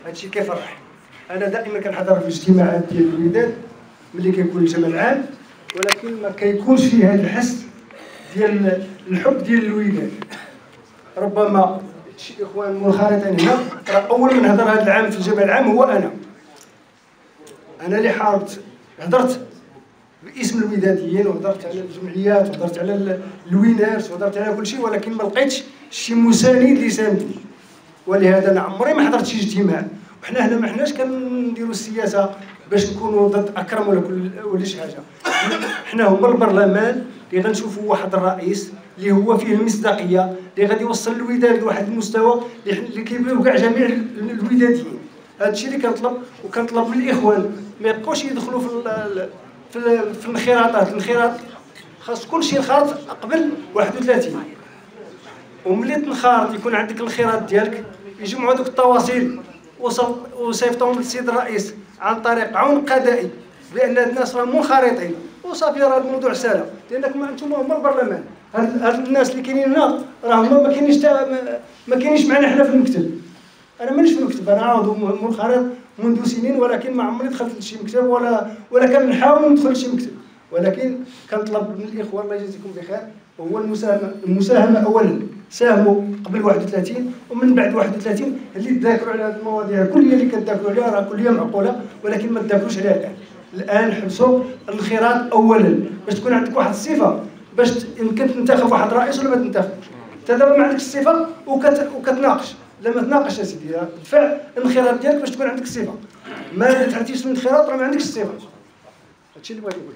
هادشي كيفرح. انا دائما كنحضر في الاجتماعات ديال الوداد ملي كيكون الجمع العام، ولكن ما كيكونش فيه هذا الحس ديال الحب ديال الوداد. ربما شي اخوان منخرطين هنا، راه اول من هضر هذا العام في الجمع العام هو انا اللي حاربت، هضرت باسم الوداديين وهضرت على الجمعيات وهضرت على الوينارس وهضرت على كل شيء، ولكن ما لقيتش شي مساند اللي يساندني. ولهذا انا عمري ما حضرت شي اجتماع، وحنا هنا ما حناش كنديروا السياسه باش نكونوا ضد اكرم ولا شي حاجه. حنا هما البرلمان اللي غنشوفوا واحد الرئيس اللي هو فيه المصداقيه، اللي غادي يوصل الوداد لواحد المستوى اللي كيبغيو كاع جميع الوداديين. هذا الشيء اللي كنطلب، وكنطلب من الاخوان ما يبقاوش يدخلوا في الانخراطات. الانخراط خاص كل شيء ينخرط قبل 31، وملي تنخرط يكون عندك الانخراط ديالك، يجمعوا هذوك التواصيل وصيفطوهم للسيد الرئيس عن طريق عون قضائي بان الناس راهم منخرطين، وصافي راه الموضوع سهل. لانك انتم هما البرلمان، هاد الناس اللي كاينين هنا راه هما ما كاينينش معنا حنا في المكتب. انا مانيش في المكتب، انا عضو منخرط منذ سنين، ولكن ما عمري دخلت لشي مكتب ولا كنحاول ندخل لشي مكتب. ولكن كنطلب من الاخوه الله يجازيكم بخير، هو المساهمه اولا. ساهموا قبل 31، ومن بعد 31 اللي تذاكروا على هذه المواضيع كلها اللي كتذاكروا عليها راه كلها معقوله، ولكن ما تذاكروش عليها الان. حبسوا الانخراط اولا باش تكون عندك واحد الصفه، باش يمكن تنتخب واحد الرئيس ولا ما تنتخبش. انت دابا ما عندكش الصفه وكتناقش. لا ما تناقش يا سيدي، دفع الانخراط ديالك باش تكون عندك الصفه. ما دفعتيش الانخراط راه ما عندكش الصفه. هادشي اللي بغيت نقول.